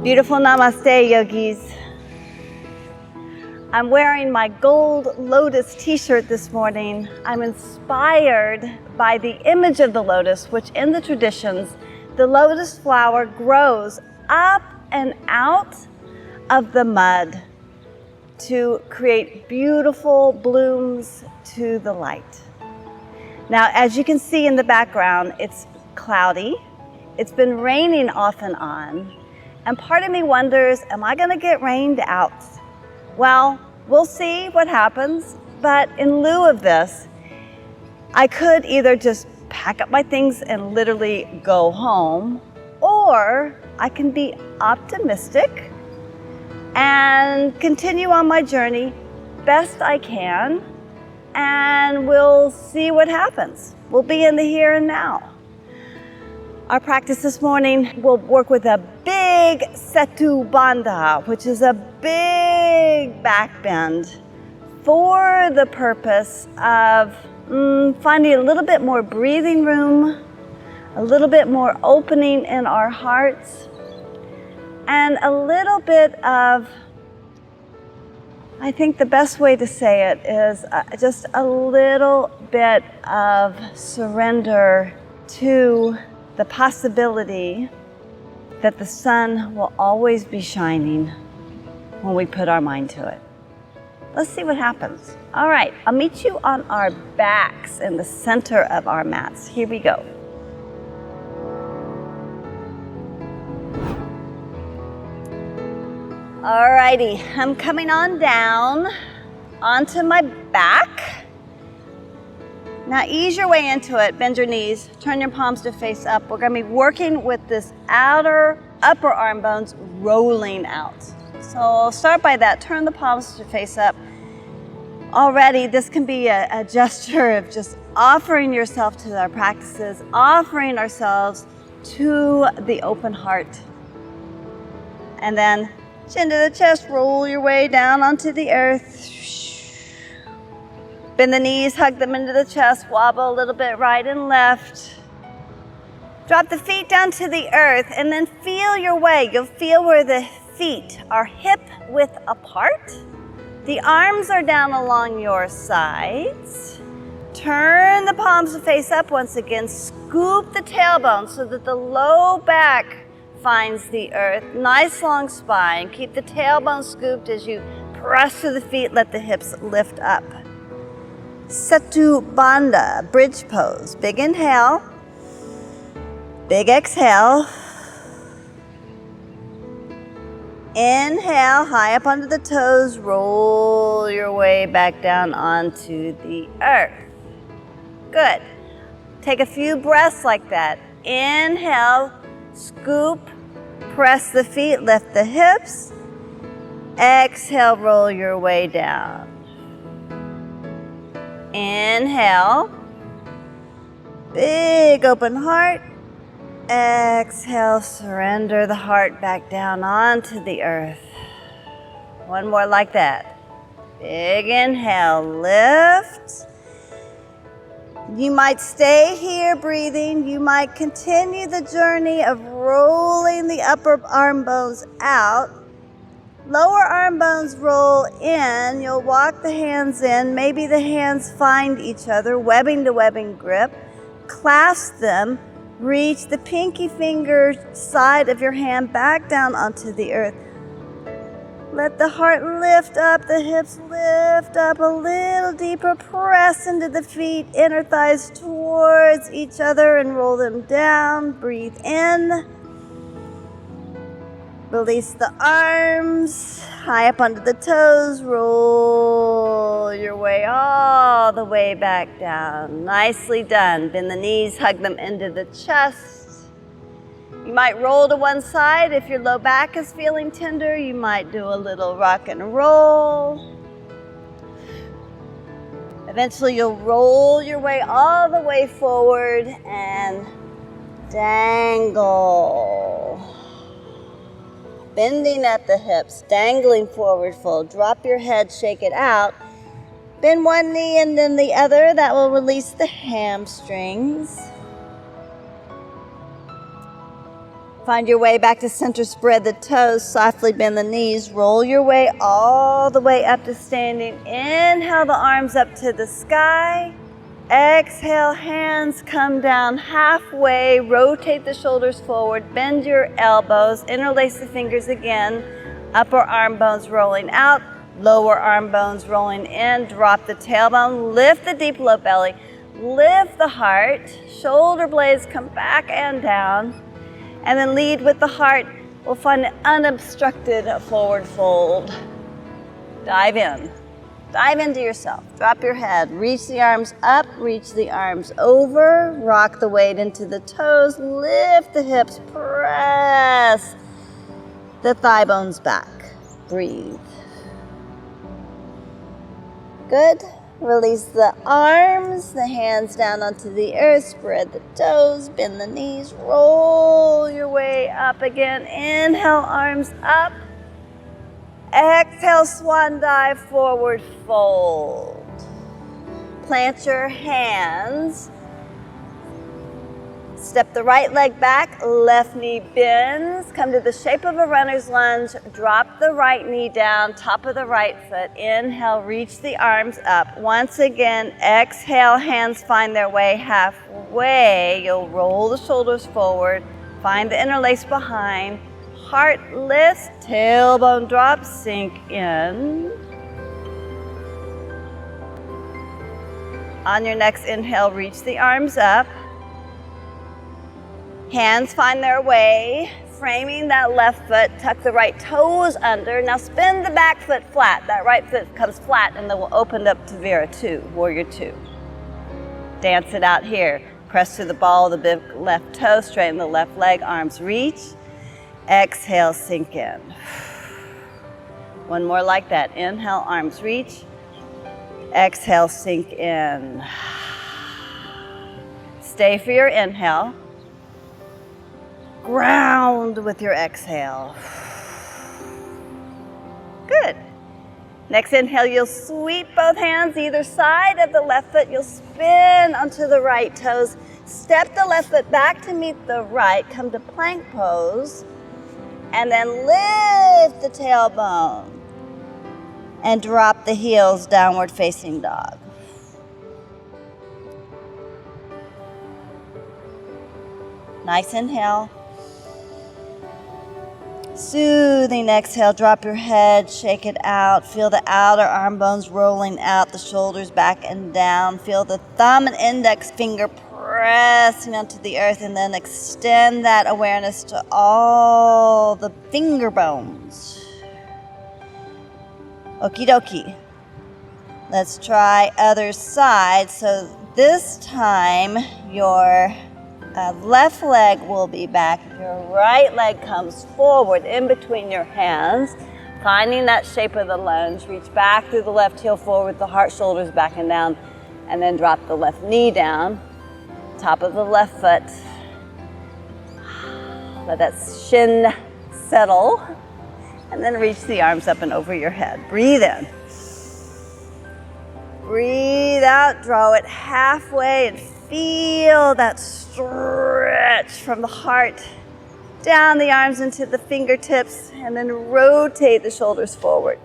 Beautiful namaste, yogis. I'm wearing my gold lotus t-shirt this morning. I'm inspired by the image of the lotus, which in the traditions, the lotus flower grows up and out of the mud to create beautiful blooms to the light. Now, as you can see in the background, it's cloudy. It's been raining off and on. And part of me wonders, am I gonna get rained out? Well, we'll see what happens, but in lieu of this, I could either just pack up my things and literally go home, or I can be optimistic and continue on my journey best I can, and we'll see what happens. We'll be in the here and now. Our practice this morning will work with a big setu bandha, which is a big back bend for the purpose of finding a little bit more breathing room, a little bit more opening in our hearts, and a little bit of, I think the best way to say it is just a little bit of surrender to the possibility that the sun will always be shining when we put our mind to it. Let's see what happens. All right, I'll meet you on our backs in the center of our mats. Here we go. All righty, I'm coming on down onto my back. Now ease your way into it, bend your knees, turn your palms to face up. We're gonna be working with this outer upper arm bones rolling out. So I'll start by that, turn the palms to face up. Already this can be a gesture of just offering yourself to our practices, offering ourselves to the open heart. And then chin to the chest, roll your way down onto the earth. Bend the knees, hug them into the chest, wobble a little bit right and left. Drop the feet down to the earth and then feel your way. You'll feel where the feet are hip width apart. The arms are down along your sides. Turn the palms to face up once again. Scoop the tailbone so that the low back finds the earth. Nice long spine. Keep the tailbone scooped as you press to the feet. Let the hips lift up. Setu bandha, bridge pose. Big inhale, big exhale. Inhale, high up onto the toes, roll your way back down onto the earth. Good. Take a few breaths like that. Inhale, scoop, press the feet, lift the hips. Exhale, roll your way down. Inhale, big open heart. Exhale, surrender the heart back down onto the earth. One more like that. Big inhale, lift. You might stay here breathing. You might continue the journey of rolling the upper arm bones out. Lower arm bones roll in. You'll walk the hands in. Maybe the hands find each other, webbing to webbing grip. Clasp them. Reach the pinky finger side of your hand back down onto the earth. Let the heart lift up, the hips lift up a little deeper. Press into the feet, inner thighs towards each other and roll them down. Breathe in. Release the arms, high up onto the toes, roll your way all the way back down. Nicely done. Bend the knees, hug them into the chest. You might roll to one side. If your low back is feeling tender, you might do a little rock and roll. Eventually you'll roll your way all the way forward and dangle. Bending at the hips, dangling forward fold. Drop your head, shake it out. Bend one knee and then the other. That will release the hamstrings. Find your way back to center, spread the toes, softly bend the knees, roll your way all the way up to standing. Inhale the arms up to the sky. Exhale, hands come down halfway, rotate the shoulders forward, bend your elbows, interlace the fingers again, upper arm bones rolling out, lower arm bones rolling in, drop the tailbone, lift the deep low belly, lift the heart, shoulder blades come back and down, and then lead with the heart. We'll find an unobstructed forward fold. Dive in. Dive into yourself. Drop your head. Reach the arms up. Reach the arms over. Rock the weight into the toes. Lift the hips. Press the thigh bones back. Breathe. Good. Release the arms, the hands down onto the earth. Spread the toes. Bend the knees. Roll your way up again. Inhale, arms up. Exhale, swan dive, forward fold. Plant your hands. Step the right leg back, left knee bends. Come to the shape of a runner's lunge. Drop the right knee down, top of the right foot. Inhale, reach the arms up. Once again, exhale, hands find their way halfway. You'll roll the shoulders forward. Find the interlace behind. Heart lifts, tailbone drops, sink in. On your next inhale, reach the arms up. Hands find their way, framing that left foot, tuck the right toes under. Now spin the back foot flat. That right foot comes flat and then we'll open up to Vira 2, Warrior 2. Dance it out here. Press to the ball of the big left toe, straighten the left leg, arms reach. Exhale, sink in. One more like that. Inhale, arms reach. Exhale, sink in. Stay for your inhale. Ground with your exhale. Good. Next inhale, you'll sweep both hands either side of the left foot. You'll spin onto the right toes. Step the left foot back to meet the right. Come to plank pose. And then lift the tailbone and drop the heels, downward facing dog. Nice inhale. Soothing exhale, drop your head, shake it out. Feel the outer arm bones rolling out, the shoulders back and down. Feel the thumb and index finger pressing onto the earth, and then extend that awareness to all the finger bones. Okie dokie. Let's try other side. So this time your left leg will be back. Your right leg comes forward in between your hands, finding that shape of the lunge. Reach back through the left heel forward, the heart, shoulders back and down, and then drop the left knee down. Top of the left foot. Let that shin settle. And then reach the arms up and over your head. Breathe in. Breathe out. Draw it halfway and feel that stretch from the heart down the arms into the fingertips, and then rotate the shoulders forward.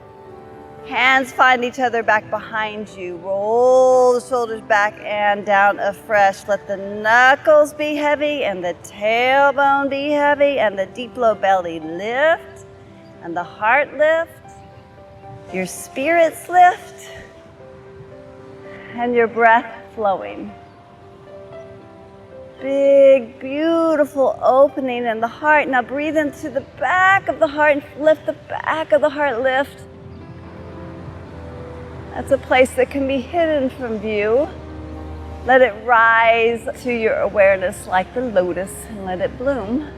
Hands find each other back behind you. Roll the shoulders back and down afresh. Let the knuckles be heavy and the tailbone be heavy and the deep low belly lift and the heart lift. Your spirits lift and your breath flowing. Big, beautiful opening in the heart. Now breathe into the back of the heart and lift the back of the heart, lift. That's a place that can be hidden from view. Let it rise to your awareness like the lotus and let it bloom.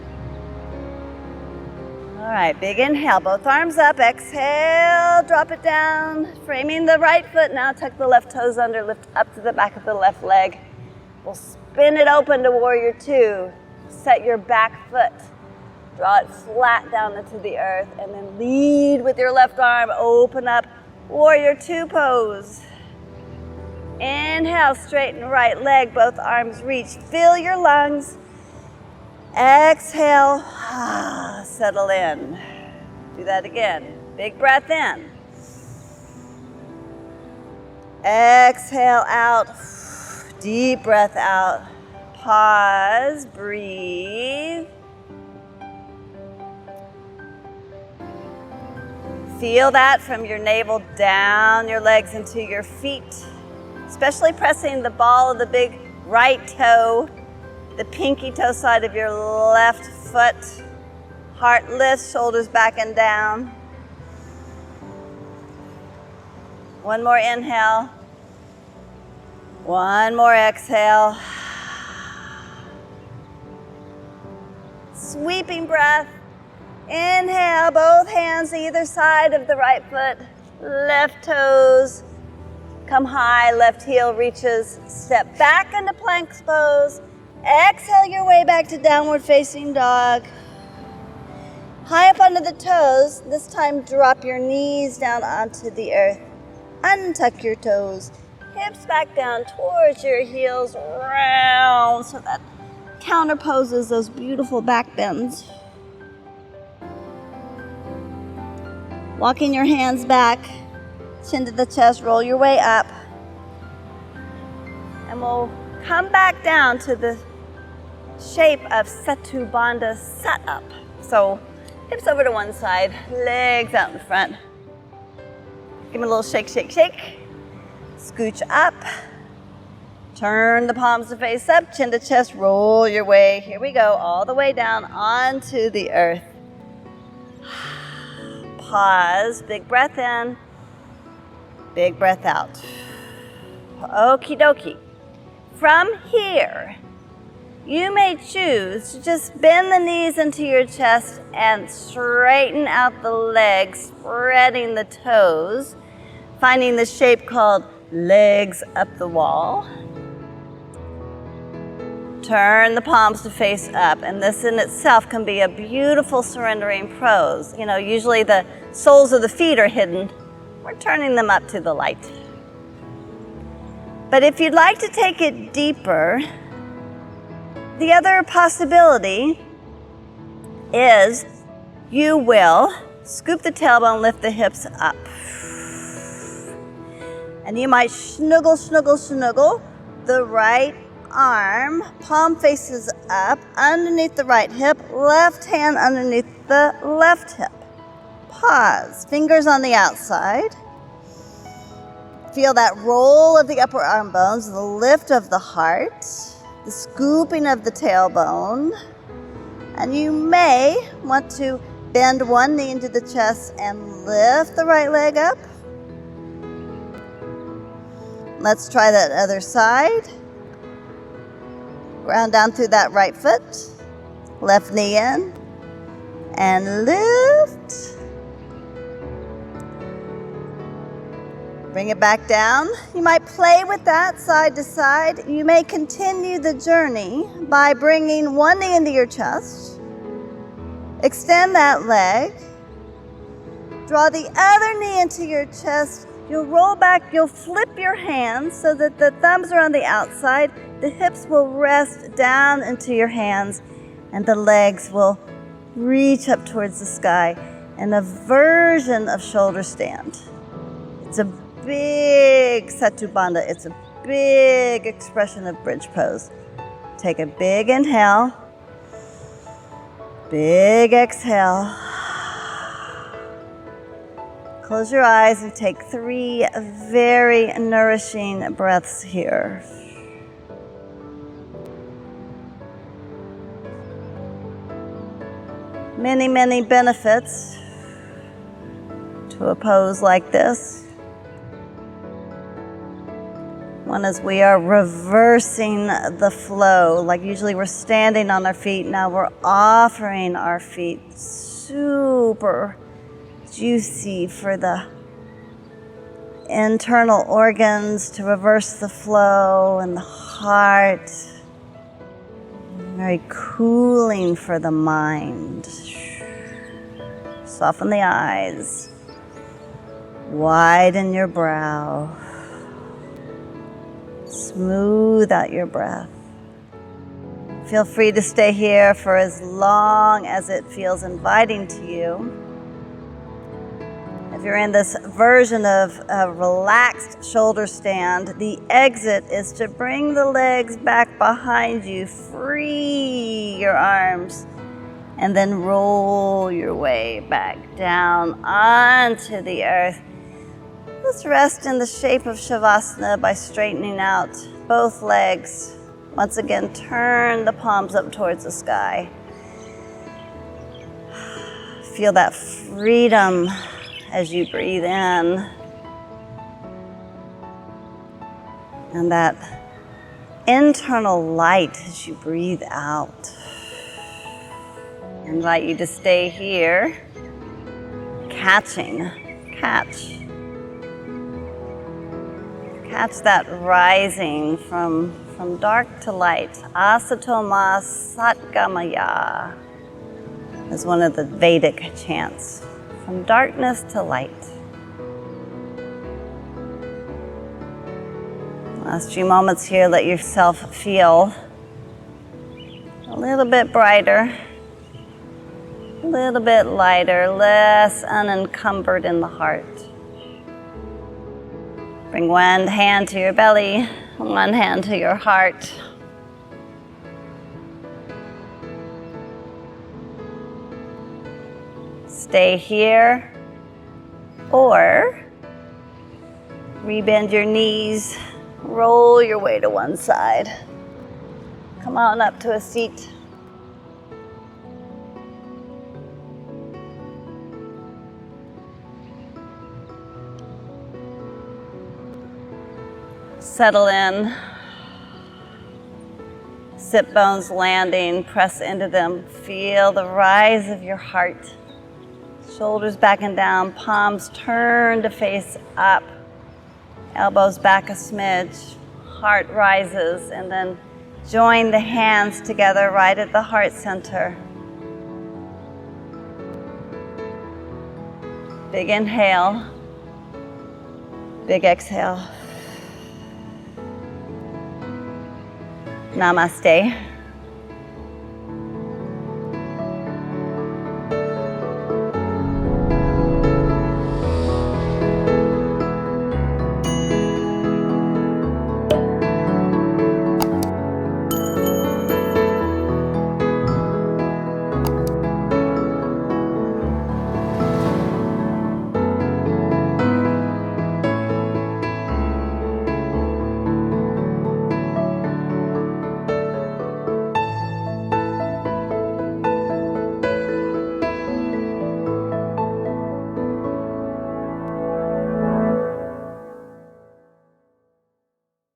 All right, big inhale, both arms up. Exhale, drop it down. Framing the right foot now, tuck the left toes under, lift up to the back of the left leg. We'll spin it open to Warrior 2. Set your back foot. Draw it flat down into the earth and then lead with your left arm, open up. Warrior 2 pose. Inhale, straighten right leg, both arms reach. Fill your lungs. Exhale, Settle in. Do that again. Big breath in. Exhale out. Deep breath out. Pause, breathe. Feel that from your navel down your legs into your feet, especially pressing the ball of the big right toe, the pinky toe side of your left foot. Heart lifts, shoulders back and down. One more inhale. One more exhale. Sweeping breath. Inhale, both hands either side of the right foot. Left toes come high, left heel reaches. Step back into plank pose. Exhale your way back to downward facing dog. High up onto the toes. This time drop your knees down onto the earth. Untuck your toes. Hips back down towards your heels, round, so that counter poses those beautiful back bends. Walking your hands back, chin to the chest, roll your way up. And we'll come back down to the shape of setu bandhasana. So hips over to one side, legs out in front. Give me a little shake, shake, shake. Scooch up. Turn the palms to face up, chin to chest, roll your way. Here we go, all the way down onto the earth. Pause, big breath in, big breath out. Okie dokie. From here, you may choose to just bend the knees into your chest and straighten out the legs, spreading the toes, finding the shape called legs up the wall. Turn the palms to face up, and this in itself can be a beautiful surrendering pose. You know, usually the soles of the feet are hidden. We're turning them up to the light. But if you'd like to take it deeper, the other possibility is you will scoop the tailbone, lift the hips up. And you might snuggle, snuggle, snuggle the right arm, palm faces up, underneath the right hip, left hand underneath the left hip. Pause, fingers on the outside. Feel that roll of the upper arm bones, the lift of the heart, the scooping of the tailbone. And you may want to bend one knee into the chest and lift the right leg up. Let's try that other side. Ground down through that right foot. Left knee in. And lift. Bring it back down. You might play with that side to side. You may continue the journey by bringing one knee into your chest. Extend that leg. Draw the other knee into your chest. You'll roll back, you'll flip your hands so that the thumbs are on the outside. The hips will rest down into your hands and the legs will reach up towards the sky in a version of shoulder stand. It's a big setu bandha. It's a big expression of bridge pose. Take a big inhale, big exhale. Close your eyes and take 3 very nourishing breaths here. Many, many benefits to a pose like this. One is we are reversing the flow. Like usually we're standing on our feet, now we're offering our feet. Super juicy for the internal organs to reverse the flow and the heart. Very cooling for the mind. Soften the eyes. Widen your brow. Smooth out your breath. Feel free to stay here for as long as it feels inviting to you. If you're in this version of a relaxed shoulder stand, the exit is to bring the legs back behind you, free your arms, and then roll your way back down onto the earth. Let's rest in the shape of Shavasana by straightening out both legs. Once again, turn the palms up towards the sky. Feel that freedom as you breathe in, and that internal light as you breathe out. I invite you to stay here, catch that rising from dark to light. Asatoma Satgamaya is one of the Vedic chants. From darkness to light. Last few moments here, let yourself feel a little bit brighter, a little bit lighter, less unencumbered in the heart. Bring one hand to your belly, one hand to your heart. Stay here, or rebend your knees, roll your way to one side. Come on up to a seat. Settle in. Sit bones landing, press into them. Feel the rise of your heart. Shoulders back and down, palms turn to face up, elbows back a smidge, heart rises, and then join the hands together right at the heart center. Big inhale, big exhale. Namaste.